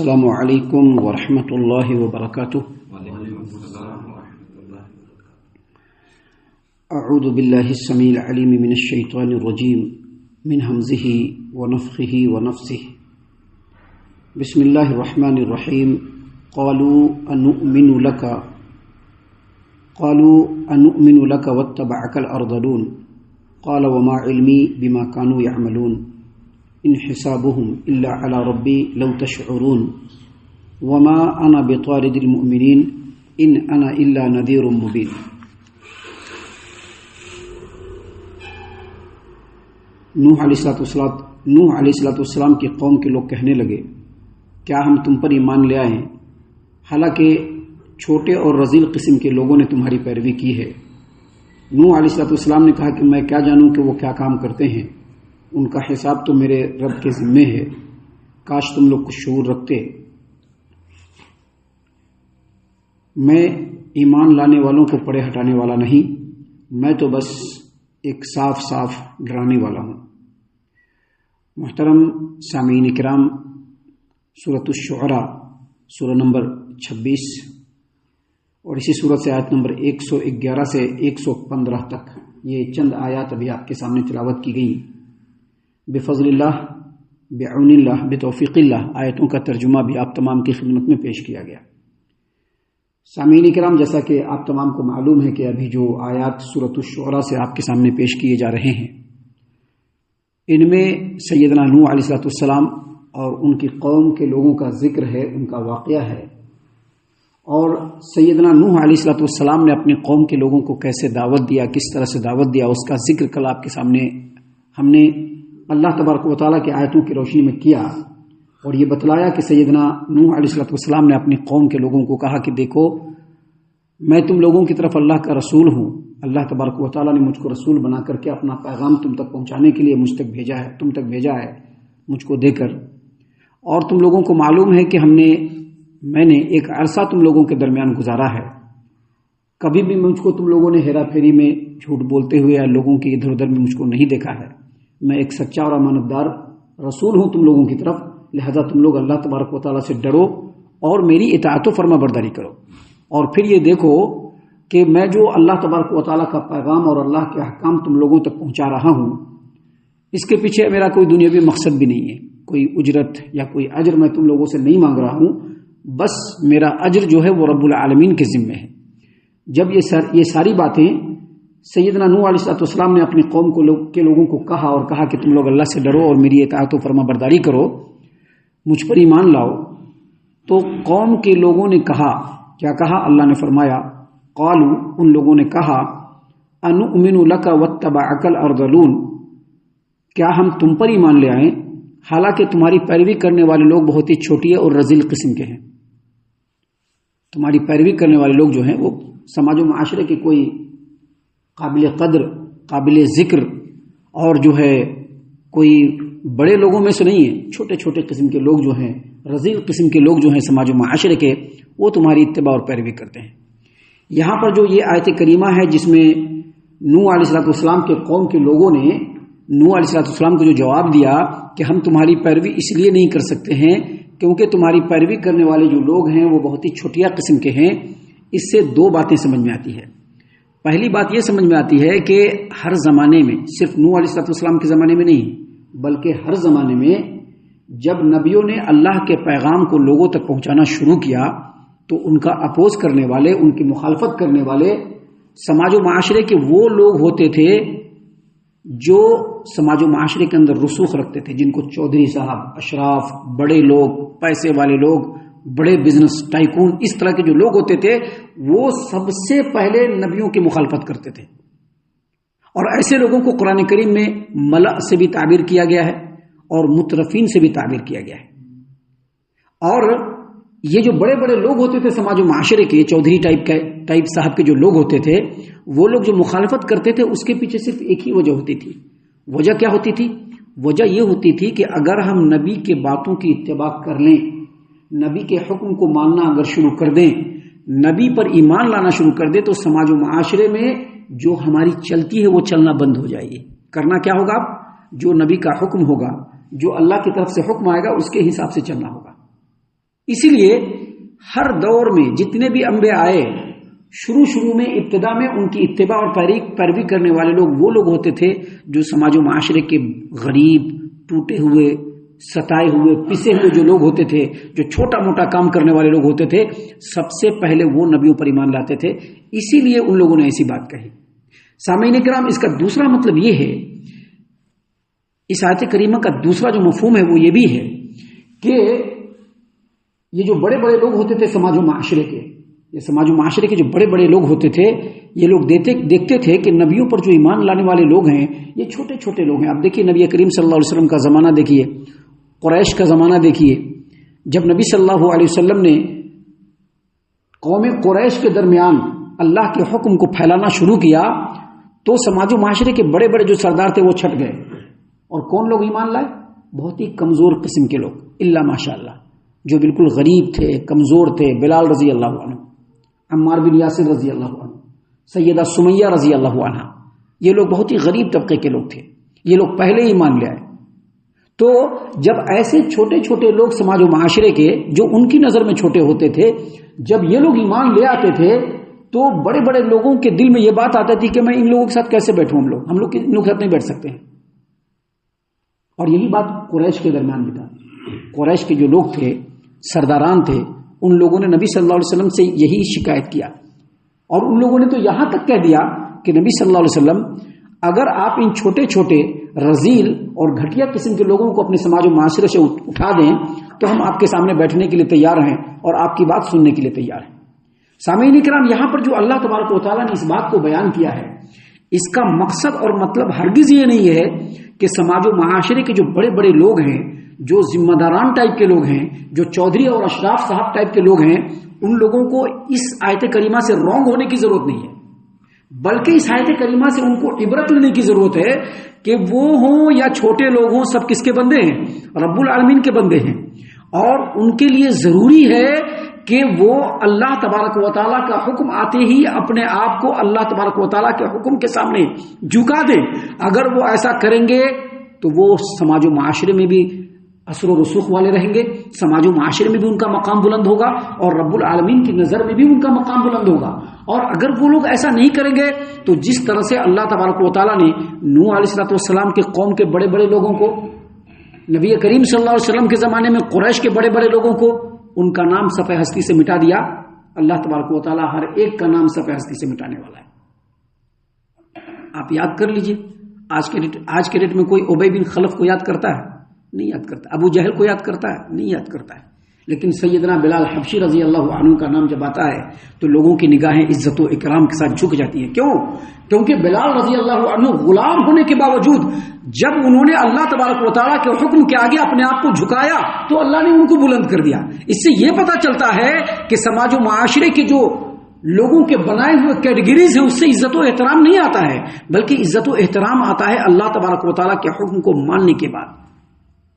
السلام علیکم ورحمۃ اللہ وبرکاتہ۔ اعوذ باللہ السمیع العلیم من الشیطان الرجیم من ہمزہ ونفخہ ونفثہ۔ بسم اللہ الرحمن الرحیم۔ قالوا انؤمن لك واتبعك الارذلون قال وما علمی بما كانوا يعملون ان حسابهم الا على ربی لو تشعرون وما انا بطارد المؤمنین ان انا الا نذیر مبین۔ نوح علیہ السلام کی قوم کے لوگ کہنے لگے، کیا ہم تم پر ایمان لے آئے ہیں حالانکہ چھوٹے اور رذیل قسم کے لوگوں نے تمہاری پیروی کی ہے۔ نوح علیہ السلام نے کہا کہ میں کیا جانوں کہ وہ کیا کام کرتے ہیں، ان کا حساب تو میرے رب کے ذمے ہے، کاش تم لوگ کچھ شعور رکھتے۔ میں ایمان لانے والوں کو پڑے ہٹانے والا نہیں، میں تو بس ایک صاف ڈرانے والا ہوں۔ محترم سامعین کرام، سورۃ الشعراء سورہ نمبر 26 اور اسی سورت سے آیت نمبر 111 سے 115 تک یہ چند آیات ابھی آپ کے سامنے تلاوت کی گئی۔ بفضل اللہ، بعون اللہ، بتوفیق اللہ آیتوں کا ترجمہ بھی آپ تمام کی خدمت میں پیش کیا گیا۔ سامعین کرام، جیسا کہ آپ تمام کو معلوم ہے کہ ابھی جو آیات سورۃ الشعراء سے آپ کے سامنے پیش کیے جا رہے ہیں، ان میں سیدنا نوح علیہ السلام اور ان کی قوم کے لوگوں کا ذکر ہے، ان کا واقعہ ہے، اور سیدنا نوح علیہ السلام نے اپنی قوم کے لوگوں کو کیسے دعوت دیا، کس طرح سے دعوت دیا، اس کا ذکر کل آپ کے سامنے ہم نے اللہ تبارک و تعالیٰ کی آیتوں کی روشنی میں کیا، اور یہ بتلایا کہ سیدنا نوح علیہ السلام نے اپنی قوم کے لوگوں کو کہا کہ دیکھو، میں تم لوگوں کی طرف اللہ کا رسول ہوں، اللہ تبارک و تعالیٰ نے مجھ کو رسول بنا کر کے اپنا پیغام تم تک پہنچانے کے لیے تم تک بھیجا ہے مجھ کو دے کر، اور تم لوگوں کو معلوم ہے کہ میں نے ایک عرصہ تم لوگوں کے درمیان گزارا ہے، کبھی بھی مجھ کو تم لوگوں نے ہیرا پھیری میں جھوٹ بولتے ہوئے یا لوگوں کی ادھر ادھر میں مجھ کو نہیں دیکھا ہے، میں ایک سچا اور امانت دار رسول ہوں تم لوگوں کی طرف، لہذا تم لوگ اللہ تبارک و تعالیٰ سے ڈرو اور میری اطاعت و فرما برداری کرو، اور پھر یہ دیکھو کہ میں جو اللہ تبارک و تعالیٰ کا پیغام اور اللہ کے احکام تم لوگوں تک پہنچا رہا ہوں، اس کے پیچھے میرا کوئی دنیاوی مقصد بھی نہیں ہے، کوئی اجرت یا کوئی اجر میں تم لوگوں سے نہیں مانگ رہا ہوں، بس میرا اجر جو ہے وہ رب العالمین کے ذمے ہے۔ جب یہ ساری باتیں سیدنا نوح علیہ السلام نے اپنی قوم کے لوگوں کو کہا اور کہا کہ تم لوگ اللہ سے ڈرو اور میری اطاعت و فرما برداری کرو، مجھ پر ایمان لاؤ، تو قوم کے لوگوں نے کہا، کیا کہا؟ اللہ نے فرمایا، قالوا، ان لوگوں نے کہا، انؤمن لک واتبعک الارذلون، کیا ہم تم پر ایمان لے آئیں حالانکہ تمہاری پیروی کرنے والے لوگ بہت ہی چھوٹی اور رذیل قسم کے ہیں۔ تمہاری پیروی کرنے والے لوگ جو ہیں وہ سماج و معاشرے کے کوئی قابل قدر، قابل ذکر اور جو ہے کوئی بڑے لوگوں میں سے نہیں ہیں، چھوٹے چھوٹے قسم کے لوگ جو ہیں، رذیل قسم کے لوگ جو ہیں سماج و معاشرے کے، وہ تمہاری اتباع اور پیروی کرتے ہیں۔ یہاں پر جو یہ آیت کریمہ ہے جس میں نوح علیہ السلام کے قوم کے لوگوں نے نوح علیہ السلام کو جو جواب دیا کہ ہم تمہاری پیروی اس لیے نہیں کر سکتے ہیں کیونکہ تمہاری پیروی کرنے والے جو لوگ ہیں وہ بہت ہی چھوٹیا قسم کے ہیں، اس سے دو باتیں سمجھ میں آتی ہے۔ پہلی بات یہ سمجھ میں آتی ہے کہ ہر زمانے میں، صرف نوح علیہ السلام کے زمانے میں نہیں بلکہ ہر زمانے میں جب نبیوں نے اللہ کے پیغام کو لوگوں تک پہنچانا شروع کیا تو ان کا اپوز کرنے والے، ان کی مخالفت کرنے والے سماج و معاشرے کے وہ لوگ ہوتے تھے جو سماج و معاشرے کے اندر رسوخ رکھتے تھے، جن کو چودھری صاحب، اشراف، بڑے لوگ، پیسے والے لوگ، بڑے بزنس ٹائکون، اس طرح کے جو لوگ ہوتے تھے وہ سب سے پہلے نبیوں کی مخالفت کرتے تھے، اور ایسے لوگوں کو قرآن کریم میں ملأ سے بھی تعبیر کیا گیا ہے اور مترفین سے بھی تعبیر کیا گیا ہے۔ اور یہ جو بڑے بڑے لوگ ہوتے تھے سماج و معاشرے کے، چودھری ٹائپ صاحب کے جو لوگ ہوتے تھے، وہ لوگ جو مخالفت کرتے تھے اس کے پیچھے صرف ایک ہی وجہ ہوتی تھی۔ وجہ کیا ہوتی تھی؟ وجہ یہ ہوتی تھی کہ اگر ہم نبی کے باتوں کی اتباع کر لیں، نبی کے حکم کو ماننا اگر شروع کر دیں، نبی پر ایمان لانا شروع کر دیں، تو سماج و معاشرے میں جو ہماری چلتی ہے وہ چلنا بند ہو جائے گی۔ کرنا کیا ہوگا؟ جو نبی کا حکم ہوگا، جو اللہ کی طرف سے حکم آئے گا اس کے حساب سے چلنا ہوگا۔ اسی لیے ہر دور میں جتنے بھی انبیاء آئے، شروع میں ابتدا میں ان کی اتباع اور پیروی کرنے والے لوگ وہ لوگ ہوتے تھے جو سماج و معاشرے کے غریب، ٹوٹے ہوئے، ستائے ہوئے، پسے ہوئے جو لوگ ہوتے تھے، جو چھوٹا موٹا کام کرنے والے لوگ ہوتے تھے، سب سے پہلے وہ نبیوں پر ایمان لاتے تھے. اسی لیے ان لوگوں نے ایسی بات کہی. سامعین کرام، اس کا دوسرا مطلب یہ ہے، اس آیت کریمہ کا دوسرا جو مفہوم ہے وہ یہ بھی ہے کہ یہ جو بڑے بڑے لوگ ہوتے تھے سماج و معاشرے کے، یہ سماج و معاشرے کے جو بڑے بڑے لوگ ہوتے تھے، یہ لوگ دیکھتے تھے کہ نبیوں پر جو ایمان لانے والے لوگ ہیں یہ چھوٹے چھوٹے لوگ ہیں. اب دیکھیے نبی کریم صلی اللہ علیہ وسلم کا زمانہ دیکھیے، قریش کا زمانہ دیکھیے. جب نبی صلی اللہ علیہ وسلم نے قوم قریش کے درمیان اللہ کے حکم کو پھیلانا شروع کیا تو سماج و معاشرے کے بڑے بڑے جو سردار تھے وہ چھٹ گئے. اور کون لوگ ایمان لائے؟ بہت ہی کمزور قسم کے لوگ، الا ماشاء اللہ، جو بالکل غریب تھے، کمزور تھے. بلال رضی اللہ عنہ، عمار بن یاسر رضی اللہ عنہ، سیدہ سمیہ رضی اللہ عنہ، یہ لوگ بہت ہی غریب طبقے کے لوگ تھے. یہ لوگ پہلے ہی ایمان لے آئے. تو جب ایسے چھوٹے چھوٹے لوگ سماج و معاشرے کے جو ان کی نظر میں چھوٹے ہوتے تھے، جب یہ لوگ ایمان لے آتے تھے تو بڑے بڑے لوگوں کے دل میں یہ بات آتی تھی کہ میں ان لوگوں کے ساتھ کیسے بیٹھوں، ہم لوگ ان لوگوں کے ساتھ نہیں بیٹھ سکتے ہیں. اور یہی بات قریش کے درمیان بھی تھا. قریش کے جو لوگ تھے، سرداران تھے، ان لوگوں نے نبی صلی اللہ علیہ وسلم سے یہی شکایت کیا. اور ان لوگوں نے تو یہاں تک کہہ دیا کہ نبی صلی اللہ علیہ وسلم، اگر آپ ان چھوٹے چھوٹے رذیل اور گھٹیا قسم کے لوگوں کو اپنے سماج و معاشرے سے اٹھا دیں تو ہم آپ کے سامنے بیٹھنے کے لیے تیار ہیں اور آپ کی بات سننے کے لیے تیار ہیں. سامعین کرام، یہاں پر جو اللہ تبارک و تعالیٰ نے اس بات کو بیان کیا ہے، اس کا مقصد اور مطلب ہرگز یہ نہیں ہے کہ سماج و معاشرے کے جو بڑے بڑے لوگ ہیں، جو ذمہ داران ٹائپ کے لوگ ہیں، جو چودھری اور اشراف صاحب ٹائپ کے لوگ ہیں، ان لوگوں کو اس آیت کریمہ سے رونگ ہونے کی ضرورت نہیں ہے، بلکہ اس آیت کریمہ سے ان کو عبرت لینے کی ضرورت ہے کہ وہ ہوں یا چھوٹے لوگ ہوں، سب کس کے بندے ہیں؟ رب العالمین کے بندے ہیں. اور ان کے لیے ضروری ہے کہ وہ اللہ تبارک و تعالیٰ کا حکم آتے ہی اپنے آپ کو اللہ تبارک و تعالیٰ کے حکم کے سامنے جھکا دیں. اگر وہ ایسا کریں گے تو وہ سماج و معاشرے میں بھی اثر و رسوخ والے رہیں گے، سماج و معاشرے میں بھی ان کا مقام بلند ہوگا اور رب العالمین کی نظر میں بھی ان کا مقام بلند ہوگا. اور اگر وہ لوگ ایسا نہیں کریں گے تو جس طرح سے اللہ تبارک و تعالیٰ نے نوح علیہ السلام کے قوم کے بڑے بڑے لوگوں کو، نبی کریم صلی اللہ علیہ وسلم کے زمانے میں قریش کے بڑے بڑے لوگوں کو ان کا نام صفحہ ہستی سے مٹا دیا، اللہ تبارک و تعالیٰ ہر ایک کا نام صفحہ ہستی سے مٹانے والا ہے. آپ یاد کر لیجئے، آج کے ڈیٹ میں کوئی ابی بن خلف کو یاد کرتا ہے؟ نہیں یاد کرتا. ابو جہل کو یاد کرتا ہے؟ نہیں یاد کرتا ہے. لیکن سیدنا بلال حبشی رضی اللہ عنہ کا نام جب آتا ہے تو لوگوں کی نگاہیں عزت و اکرام کے ساتھ جھک جاتی ہیں. کیوں؟ کیونکہ بلال رضی اللہ عنہ غلام ہونے کے باوجود جب انہوں نے اللہ تبارک و تعالیٰ کے حکم کے آگے اپنے آپ کو جھکایا تو اللہ نے ان کو بلند کر دیا. اس سے یہ پتا چلتا ہے کہ سماج و معاشرے کے جو لوگوں کے بنائے ہوئے کیٹیگریز ہیں اس سے عزت و احترام نہیں آتا ہے، بلکہ عزت و احترام آتا ہے اللہ تبارک و تعالیٰ کے حکم کو ماننے کے بعد.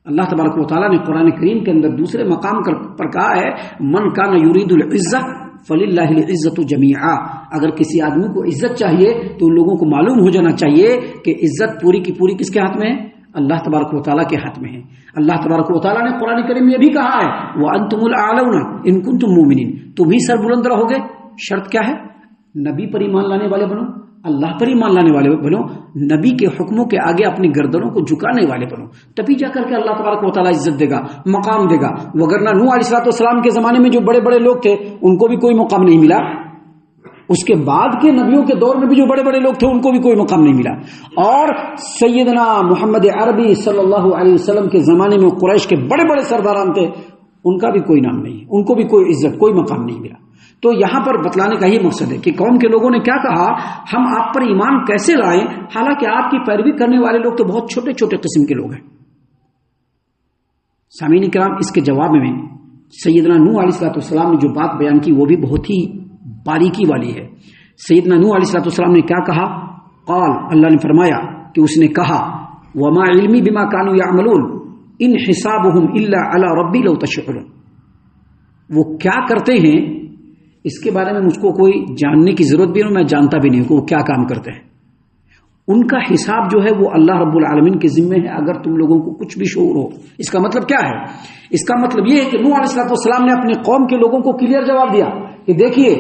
اللہ تبارک و تعالیٰ نے قرآن کریم کے اندر دوسرے مقام پر کہا ہے، من کان یرید العزہ فللہ العزۃ جمیعا. اگر کسی آدمی کو عزت چاہیے تو ان لوگوں کو معلوم ہو جانا چاہیے کہ عزت پوری کی پوری کس کے ہاتھ میں ہے؟ اللہ تبارک و تعالیٰ کے ہاتھ میں ہے. اللہ تبارک و تعالیٰ نے قرآن کریم میں یہ بھی کہا ہے، وَأَنْتُمُ الْأَعْلَوْنَ إِن كُنتُم مُؤْمِنِينَ. تم ہی سر بلند رہو گے. شرط کیا ہے؟ نبی پر ایمان لانے والے بنو، اللہ پر ایمان لانے والے بنو، نبی کے حکموں کے آگے اپنی گردنوں کو جھکانے والے بنو، تبھی جا کر کے اللہ تبارک و تعالیٰ عزت دے گا، مقام دے گا. وگرنہ نوح علیہ السلام کے زمانے میں جو بڑے بڑے لوگ تھے ان کو بھی کوئی مقام نہیں ملا. اس کے بعد کے نبیوں کے دور میں بھی جو بڑے بڑے لوگ تھے ان کو بھی کوئی مقام نہیں ملا. اور سیدنا محمد عربی صلی اللہ علیہ وسلم کے زمانے میں قریش کے بڑے بڑے سرداران تھے، ان کا بھی کوئی نام نہیں، ان کو بھی کوئی عزت، کوئی مقام نہیں ملا. تو یہاں پر بتلانے کا ہی مقصد ہے کہ قوم کے لوگوں نے کیا کہا، ہم آپ پر ایمان کیسے لائیں حالانکہ آپ کی پیروی کرنے والے لوگ تو بہت چھوٹے چھوٹے قسم کے لوگ ہیں. سامعین کرام، اس کے جواب میں سیدنا نوح علیہ السلام نے جو بات بیان کی وہ بھی بہت ہی باریکی والی ہے. سیدنا نوح علیہ السلام نے کیا کہا؟ قال، اللہ نے فرمایا کہ اس نے کہا، وما علمی بما كانوا يعملون ان حسابهم الا على ربي لو تشعرون. وہ کیا کرتے ہیں اس کے بارے میں مجھ کو کوئی جاننے کی ضرورت بھی نہیں، میں جانتا بھی نہیں کہ وہ کیا کام کرتے ہیں. ان کا حساب جو ہے وہ اللہ رب العالمین کے ذمے ہے، اگر تم لوگوں کو کچھ بھی شعور ہو۔ اس کا مطلب کیا ہے؟ اس کا مطلب یہ ہے کہ نوح علیہ السلام نے اپنی قوم کے لوگوں کو کلیئر جواب دیا کہ دیکھیے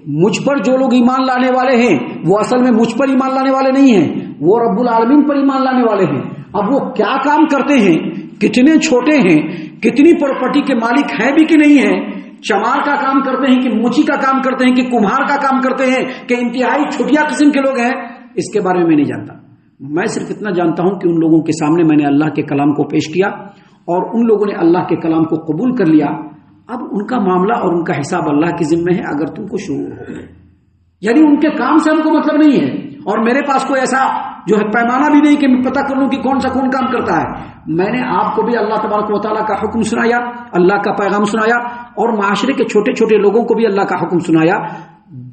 مجھ پر جو لوگ ایمان لانے والے ہیں وہ اصل میں مجھ پر ایمان لانے والے نہیں ہیں، وہ رب العالمین پر ایمان لانے والے ہیں۔ اب وہ کیا کام کرتے ہیں، کتنے چھوٹے ہیں، کتنی پراپرٹی کے مالک ہیں بھی کہ نہیں ہیں، چمار کا کام کرتے ہیں کہ موچی کا کام کرتے ہیں کہ کمہار کا کام کرتے ہیں کہ انتہائی چھوٹیا قسم کے لوگ ہیں، اس کے بارے میں نہیں جانتا۔ میں صرف اتنا جانتا ہوں کہ ان لوگوں کے سامنے میں نے اللہ کے کلام کو پیش کیا اور ان لوگوں نے اللہ کے کلام کو قبول کر لیا۔ اب ان کا معاملہ اور ان کا حساب اللہ کے ذمہ ہے، اگر تم کو شعور ہو۔ یعنی ان کے کام سے ہم کو مطلب نہیں ہے، اور میرے پاس کوئی ایسا جو ہے پیمانہ بھی نہیں کہ میں پتہ کر لوں کہ کون کام کرتا ہے۔ میں نے آپ کو بھی اللہ تبارک و تعالیٰ کا حکم سنایا، اللہ کا پیغام سنایا، اور معاشرے کے چھوٹے چھوٹے لوگوں کو بھی اللہ کا حکم سنایا۔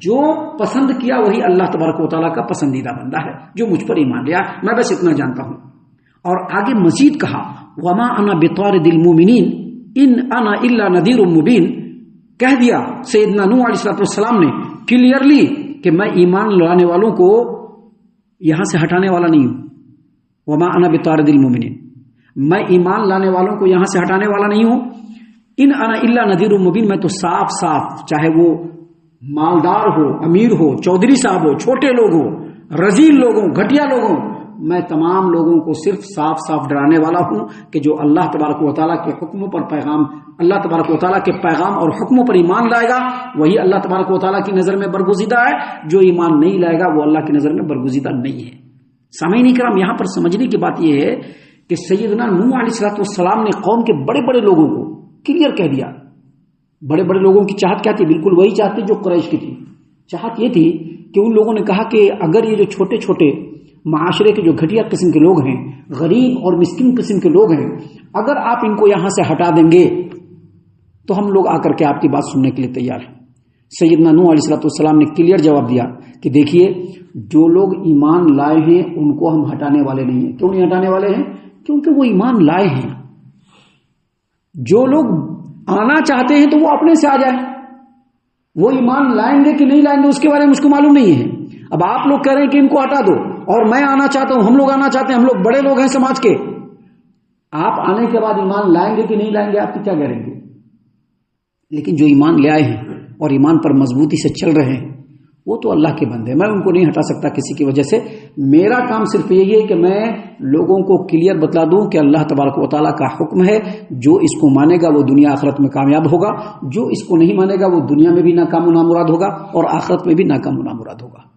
جو پسند کیا وہی اللہ تبارک و تعالیٰ کا پسندیدہ بندہ ہے، جو مجھ پر ایمان لیا۔ میں بس اتنا جانتا ہوں۔ اور آگے مزید کہا وما انا بطارد المؤمنین ان انا الا نذیر مبین، کہہ دیا سیدنا نوح علیہ السلام نے کلیئرلی کہ میں ایمان لانے والوں کو یہاں سے ہٹانے والا نہیں ہوں۔ وما انا بطارد المؤمنین، میں ایمان لانے والوں کو یہاں سے ہٹانے والا نہیں ہوں۔ ان انا الا نذیر مبین، میں تو صاف صاف، چاہے وہ مالدار ہو، امیر ہو، چودھری صاحب ہو، چھوٹے لوگ ہو، رذیل لوگوں، گھٹیا لوگوں، میں تمام لوگوں کو صرف صاف صاف ڈرانے والا ہوں کہ جو اللہ تبارک و تعالیٰ کے حکموں پر پیغام، اللہ تبارک و تعالیٰ کے پیغام اور حکموں پر ایمان لائے گا وہی اللہ تبارک و تعالیٰ کی نظر میں برگزیدہ ہے، جو ایمان نہیں لائے گا وہ اللہ کی نظر میں برگزیدہ نہیں ہے۔ سامعین کرام، یہاں پر سمجھنے کی بات یہ ہے کہ سیدنا نوح علیہ السلام نے قوم کے بڑے بڑے لوگوں کو کلیئر کہہ دیا۔ بڑے بڑے لوگوں کی چاہت کیا تھی؟ بالکل وہی چاہت تھی جو قریش کی تھی۔ چاہت یہ تھی کہ ان لوگوں نے کہا کہ اگر یہ جو چھوٹے چھوٹے معاشرے کے جو گھٹیا قسم کے لوگ ہیں، غریب اور مسکین قسم کے لوگ ہیں، اگر آپ ان کو یہاں سے ہٹا دیں گے تو ہم لوگ آ کر کے آپ کی بات سننے کے لیے تیار ہیں۔ سیدنا نوح علیہ السلام نے کلیئر جواب دیا کہ دیکھیے جو لوگ ایمان لائے ہیں ان کو ہم ہٹانے والے نہیں ہیں۔ کیوں نہیں ہٹانے والے ہیں؟ کیونکہ وہ ایمان لائے ہیں۔ جو لوگ آنا چاہتے ہیں تو وہ اپنے سے آ جائیں، وہ ایمان لائیں گے کہ نہیں لائیں گے اس کے بارے میں مجھ کو معلوم نہیں ہے۔ اب آپ لوگ کہہ رہے ہیں کہ ان کو ہٹا دو، اور میں آنا چاہتا ہوں، ہم لوگ آنا چاہتے ہیں، ہم لوگ بڑے لوگ ہیں سماج کے، آپ آنے کے بعد ایمان لائیں گے کہ نہیں لائیں گے آپ کی کیا گارنٹی؟ لیکن جو ایمان لے آئے ہیں اور ایمان پر مضبوطی سے چل رہے ہیں وہ تو اللہ کے بندے ہیں، میں ان کو نہیں ہٹا سکتا کسی کی وجہ سے۔ میرا کام صرف یہی ہے کہ میں لوگوں کو کلیئر بتلا دوں کہ اللہ تبارک و تعالیٰ کا حکم ہے، جو اس کو مانے گا وہ دنیا آخرت میں کامیاب ہوگا، جو اس کو نہیں مانے گا وہ دنیا میں بھی ناکام و نامراد ہوگا اور آخرت میں بھی ناکام و نامراد ہوگا۔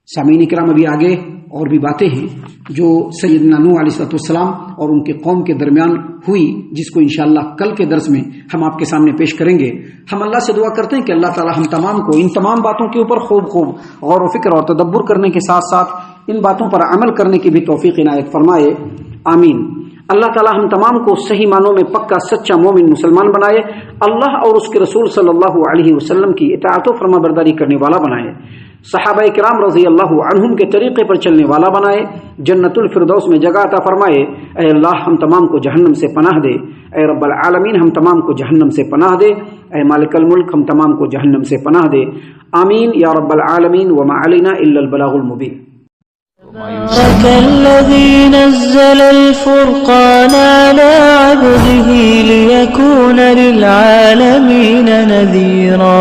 سامعین کرام، ابھی آگے اور بھی باتیں ہیں جو سیدنا نوح علیہ السلام اور ان کے قوم کے درمیان ہوئی، جس کو انشاءاللہ کل کے درس میں ہم آپ کے سامنے پیش کریں گے۔ ہم اللہ سے دعا کرتے ہیں کہ اللہ تعالی ہم تمام کو ان تمام باتوں کے اوپر خوب غور و فکر اور تدبر کرنے کے ساتھ ساتھ ان باتوں پر عمل کرنے کی بھی توفیق عنایت فرمائے، آمین۔ اللہ تعالی ہم تمام کو صحیح معنوں میں پکا سچا مومن مسلمان بنائے، اللہ اور اس کے رسول صلی اللہ علیہ وسلم کی اطاعت و فرما برداری کرنے والا بنائے، صحابہ کرام رضی اللہ عنہم کے طریقے پر چلنے والا بنائے، جنت الفردوس میں جگہ عطا فرمائے۔ اے اللہ ہم تمام کو جہنم سے پناہ دے، اے رب العالمین ہم تمام کو جہنم سے پناہ دے، اے مالک الملک ہم تمام کو جہنم سے پناہ دے، آمین یا رب العالمین۔ وما علینا الا البلاغ المبین۔ تبارك الذي نزل الفرقان على عبده ليكون للعالمين نذيرا